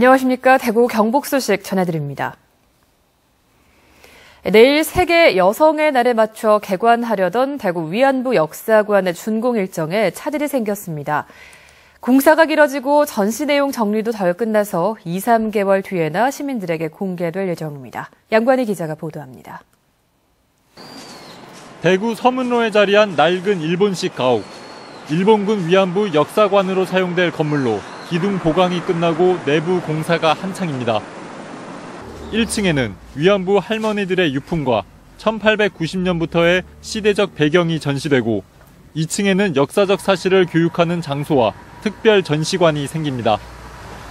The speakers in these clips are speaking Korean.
안녕하십니까. 대구 경북 소식 전해드립니다. 내일 세계 여성의 날에 맞춰 개관하려던 대구 위안부 역사관의 준공 일정에 차질이 생겼습니다. 공사가 길어지고 전시 내용 정리도 덜 끝나서 2, 3개월 뒤에나 시민들에게 공개될 예정입니다. 양관희 기자가 보도합니다. 대구 서문로에 자리한 낡은 일본식 가옥. 일본군 위안부 역사관으로 사용될 건물로 기둥 보강이 끝나고 내부 공사가 한창입니다. 1층에는 위안부 할머니들의 유품과 1890년부터의 시대적 배경이 전시되고 2층에는 역사적 사실을 교육하는 장소와 특별 전시관이 생깁니다.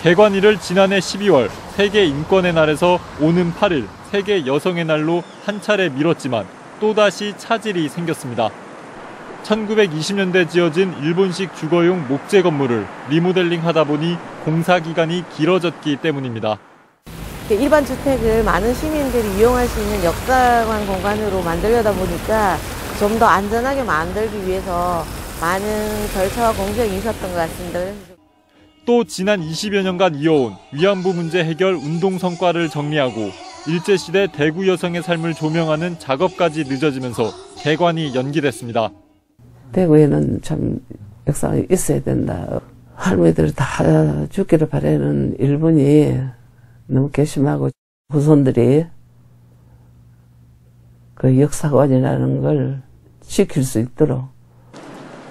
개관일을 지난해 12월 세계 인권의 날에서 오는 8일 세계 여성의 날로 한 차례 미뤘지만 또다시 차질이 생겼습니다. 1920년대 지어진 일본식 주거용 목재 건물을 리모델링하다 보니 공사 기간이 길어졌기 때문입니다. 일반 주택을 많은 시민들이 이용할 수 있는 역사관 공간으로 만들려다 보니까 좀 더 안전하게 만들기 위해서 많은 절차와 공정이 있었던 것 같습니다. 또 지난 20여 년간 이어온 위안부 문제 해결 운동 성과를 정리하고 일제시대 대구 여성의 삶을 조명하는 작업까지 늦어지면서 개관이 연기됐습니다. 대구에는 참 역사가 있어야 된다. 할머니들 다 죽기를 바라는 일본이 너무 괘씸하고 후손들이 그 역사관이라는 걸 지킬 수 있도록.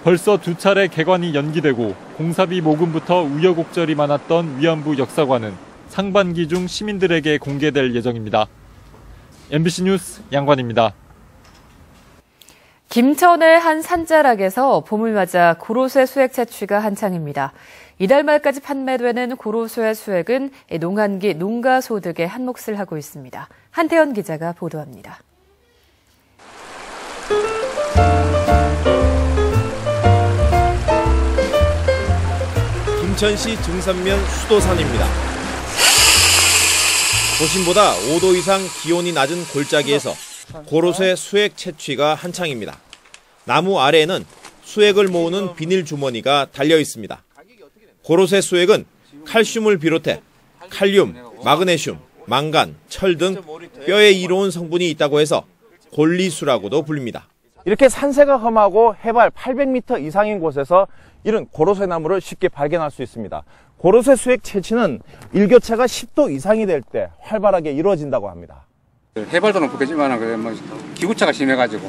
벌써 2차례 개관이 연기되고 공사비 모금부터 우여곡절이 많았던 위안부 역사관은 상반기 중 시민들에게 공개될 예정입니다. MBC 뉴스 양관입니다. 김천의 한 산자락에서 봄을 맞아 고로쇠 수액 채취가 한창입니다. 이달 말까지 판매되는 고로쇠 수액은 농한기 농가 소득에 한몫을 하고 있습니다. 한태현 기자가 보도합니다. 김천시 증산면 수도산입니다. 도심보다 5도 이상 기온이 낮은 골짜기에서 고로쇠 수액 채취가 한창입니다. 나무 아래에는 수액을 모으는 비닐 주머니가 달려 있습니다. 고로쇠 수액은 칼슘을 비롯해 칼륨, 마그네슘, 망간, 철 등 뼈에 이로운 성분이 있다고 해서 골리수라고도 불립니다. 이렇게 산세가 험하고 해발 800m 이상인 곳에서 이런 고로쇠 나무를 쉽게 발견할 수 있습니다. 고로쇠 수액 채취는 일교차가 10도 이상이 될 때 활발하게 이루어진다고 합니다. 해발도 높겠지만 뭐 기후차가 심해가지고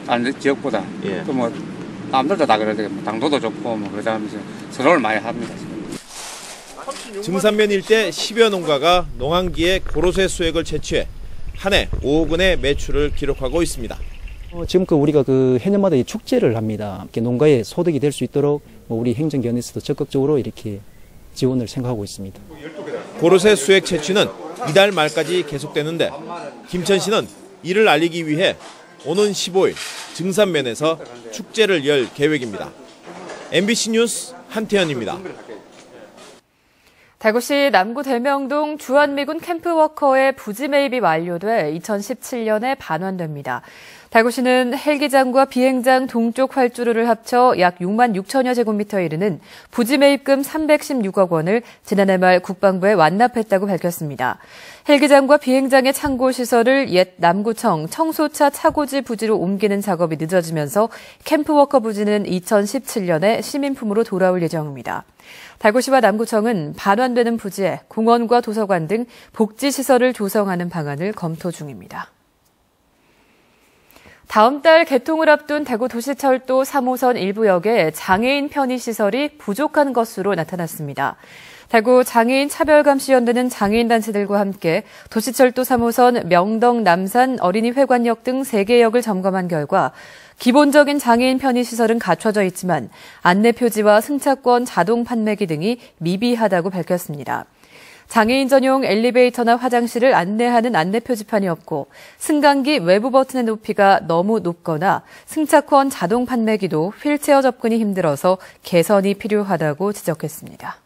다른 지역보다 또 뭐 남들도 다 그래도 당도도 좋고 뭐 그러다 하면서 선호를 많이 합니다. 증산면 일대 10여 농가가 농한기에 고로쇠 수액을 채취해 한 해 5억 원의 매출을 기록하고 있습니다. 지금 우리가 해년마다 이 축제를 합니다. 이렇게 농가의 소득이 될 수 있도록 우리 행정기관에서도 적극적으로 이렇게 지원을 생각하고 있습니다. 고로쇠 수액 채취는 이달 말까지 계속되는데 김천시는 이를 알리기 위해 오는 15일 증산면에서 축제를 열 계획입니다. MBC 뉴스 한태현입니다. 대구시 남구 대명동 주한미군 캠프워커의 부지 매입이 완료돼 2017년에 반환됩니다. 대구시는 헬기장과 비행장 동쪽 활주로를 합쳐 약 6만 6천여 제곱미터에 이르는 부지 매입금 316억 원을 지난해 말 국방부에 완납했다고 밝혔습니다. 헬기장과 비행장의 창고 시설을 옛 남구청 청소차 차고지 부지로 옮기는 작업이 늦어지면서 캠프워커 부지는 2017년에 시민품으로 돌아올 예정입니다. 대구시와 남구청은 반환되는 부지에 공원과 도서관 등 복지시설을 조성하는 방안을 검토 중입니다. 다음 달 개통을 앞둔 대구 도시철도 3호선 일부역에 장애인 편의시설이 부족한 것으로 나타났습니다. 대구 장애인 차별감시연대는 장애인 단체들과 함께 도시철도 3호선 명동, 남산, 어린이회관역 등 3개 역을 점검한 결과 기본적인 장애인 편의시설은 갖춰져 있지만 안내표지와 승차권 자동 판매기 등이 미비하다고 밝혔습니다. 장애인 전용 엘리베이터나 화장실을 안내하는 안내표지판이 없고 승강기 외부 버튼의 높이가 너무 높거나 승차권 자동 판매기도 휠체어 접근이 힘들어서 개선이 필요하다고 지적했습니다.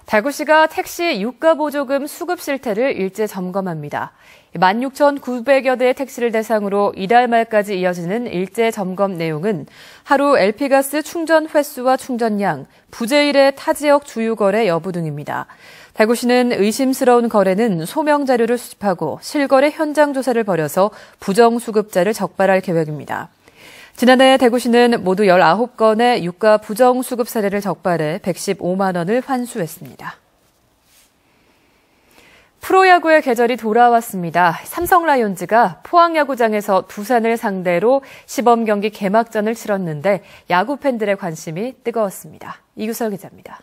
대구시가 택시 유가보조금 수급 실태를 일제 점검합니다. 16,900여 대의 택시를 대상으로 이달 말까지 이어지는 일제 점검 내용은 하루 LP가스 충전 횟수와 충전량, 부재일의 타지역 주유 거래 여부 등입니다. 대구시는 의심스러운 거래는 소명 자료를 수집하고 실거래 현장 조사를 벌여서 부정수급자를 적발할 계획입니다. 지난해 대구시는 모두 19건의 유가 부정수급 사례를 적발해 115만 원을 환수했습니다. 프로야구의 계절이 돌아왔습니다. 삼성 라이온즈가 포항야구장에서 두산을 상대로 시범 경기 개막전을 치렀는데 야구 팬들의 관심이 뜨거웠습니다. 이규설 기자입니다.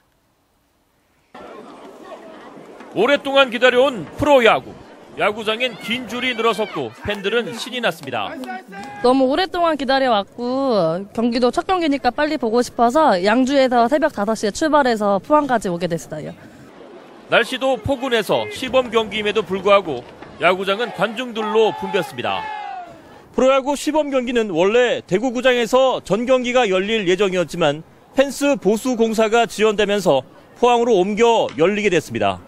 오랫동안 기다려온 프로야구. 야구장엔 긴 줄이 늘어섰고 팬들은 신이 났습니다. 너무 오랫동안 기다려왔고 경기도 첫 경기니까 빨리 보고 싶어서 양주에서 새벽 5시에 출발해서 포항까지 오게 됐어요. 날씨도 포근해서 시범 경기임에도 불구하고 야구장은 관중들로 붐볐습니다. 프로야구 시범 경기는 원래 대구구장에서 전 경기가 열릴 예정이었지만 펜스 보수 공사가 지연되면서 포항으로 옮겨 열리게 됐습니다.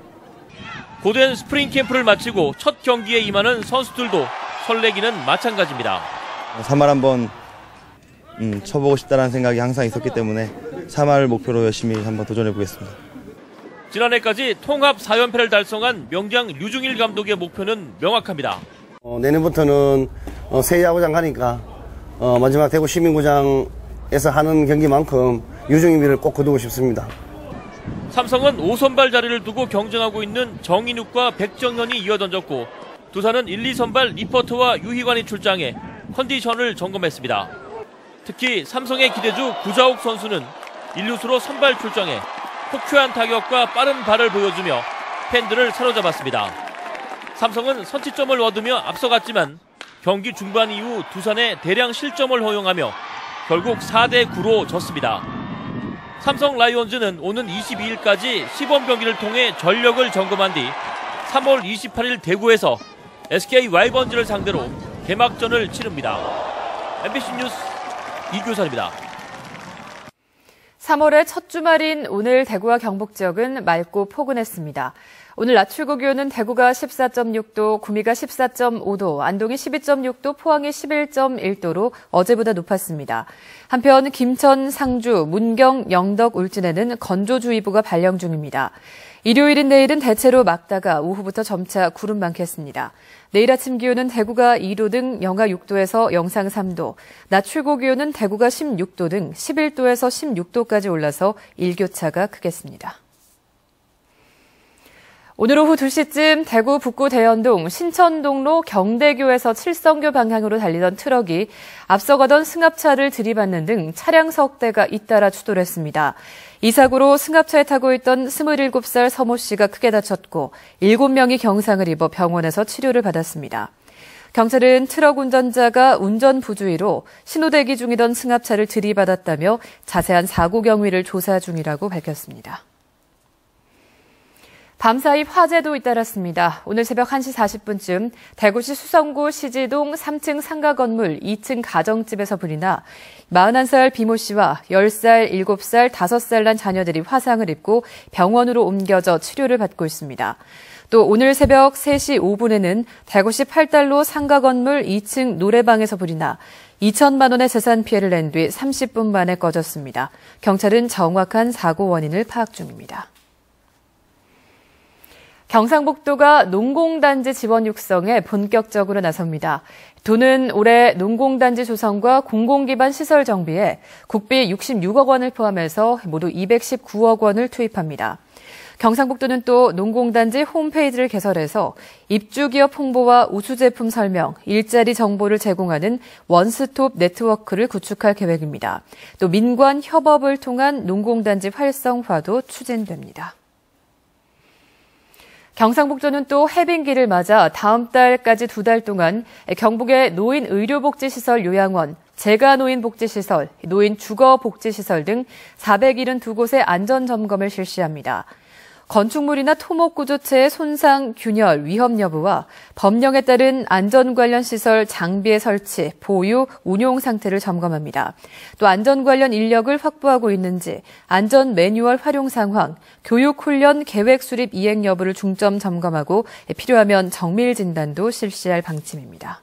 고된 스프링 캠프를 마치고 첫 경기에 임하는 선수들도 설레기는 마찬가지입니다. 3할 한번 쳐보고 싶다는 생각이 항상 있었기 때문에 3할 목표로 열심히 한번 도전해 보겠습니다. 지난해까지 통합 4연패를 달성한 명장 류중일 감독의 목표는 명확합니다. 내년부터는 새 야구장 가니까 마지막 대구 시민구장에서 하는 경기만큼 유중일을 꼭 거두고 싶습니다. 삼성은 5선발 자리를 두고 경쟁하고 있는 정인욱과 백정현이 이어던졌고 두산은 1, 2선발 리퍼트와 유희관이 출장해 컨디션을 점검했습니다. 특히 삼성의 기대주 구자욱 선수는 1루수로 선발 출장해 호쾌한 타격과 빠른 발을 보여주며 팬들을 사로잡았습니다. 삼성은 선취점을 얻으며 앞서갔지만 경기 중반 이후 두산에 대량 실점을 허용하며 결국 4대9로 졌습니다. 삼성 라이온즈는 오는 22일까지 시범 경기를 통해 전력을 점검한 뒤 3월 28일 대구에서 SK 와이번즈를 상대로 개막전을 치릅니다. MBC 뉴스 이규선입니다. 3월의 첫 주말인 오늘 대구와 경북 지역은 맑고 포근했습니다. 오늘 낮 최고 기온은 대구가 14.6도, 구미가 14.5도, 안동이 12.6도, 포항이 11.1도로 어제보다 높았습니다. 한편 김천, 상주, 문경, 영덕, 울진에는 건조주의보가 발령 중입니다. 일요일인 내일은 대체로 맑다가 오후부터 점차 구름 많겠습니다. 내일 아침 기온은 대구가 2도 등 영하 6도에서 영상 3도, 낮 최고 기온은 대구가 16도 등 11도에서 16도까지 올라서 일교차가 크겠습니다. 오늘 오후 2시쯤 대구 북구 대연동 신천동로 경대교에서 칠성교 방향으로 달리던 트럭이 앞서가던 승합차를 들이받는 등 차량 석 대가 잇따라 추돌했습니다. 이 사고로 승합차에 타고 있던 27살 서모 씨가 크게 다쳤고 7명이 경상을 입어 병원에서 치료를 받았습니다. 경찰은 트럭 운전자가 운전 부주의로 신호대기 중이던 승합차를 들이받았다며 자세한 사고 경위를 조사 중이라고 밝혔습니다. 밤사이 화재도 잇따랐습니다. 오늘 새벽 1시 40분쯤 대구시 수성구 시지동 3층 상가 건물 2층 가정집에서 불이 나 41살 비모 씨와 10살, 7살, 5살 난 자녀들이 화상을 입고 병원으로 옮겨져 치료를 받고 있습니다. 또 오늘 새벽 3시 5분에는 대구시 팔달로 상가 건물 2층 노래방에서 불이 나 2천만 원의 재산 피해를 낸 뒤 30분 만에 꺼졌습니다. 경찰은 정확한 사고 원인을 파악 중입니다. 경상북도가 농공단지 지원 육성에 본격적으로 나섭니다. 도는 올해 농공단지 조성과 공공기반 시설 정비에 국비 66억 원을 포함해서 모두 219억 원을 투입합니다. 경상북도는 또 농공단지 홈페이지를 개설해서 입주기업 홍보와 우수제품 설명, 일자리 정보를 제공하는 원스톱 네트워크를 구축할 계획입니다. 또 민관 협업을 통한 농공단지 활성화도 추진됩니다. 경상북도는 또 해빙기를 맞아 다음 달까지 2달 동안 경북의 노인 의료복지시설 요양원, 재가노인복지시설, 노인 주거복지시설 등 472곳의 안전점검을 실시합니다. 건축물이나 토목구조체의 손상, 균열, 위험 여부와 법령에 따른 안전 관련 시설 장비의 설치, 보유, 운용 상태를 점검합니다. 또 안전 관련 인력을 확보하고 있는지, 안전 매뉴얼 활용 상황, 교육 훈련 계획 수립 이행 여부를 중점 점검하고 필요하면 정밀 진단도 실시할 방침입니다.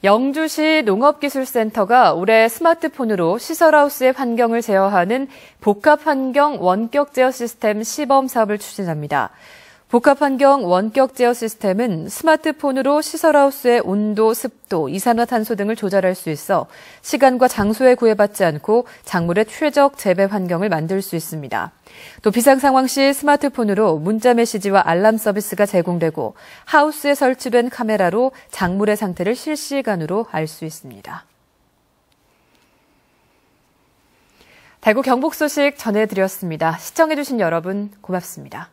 영주시 농업기술센터가 올해 스마트폰으로 시설하우스의 환경을 제어하는 복합환경 원격 제어 시스템 시범 사업을 추진합니다. 복합환경 원격 제어 시스템은 스마트폰으로 시설하우스의 온도, 습도, 이산화탄소 등을 조절할 수 있어 시간과 장소에 구애받지 않고 작물의 최적 재배 환경을 만들 수 있습니다. 또 비상 상황 시 스마트폰으로 문자 메시지와 알람 서비스가 제공되고 하우스에 설치된 카메라로 작물의 상태를 실시간으로 알 수 있습니다. 대구 경북 소식 전해드렸습니다. 시청해주신 여러분 고맙습니다.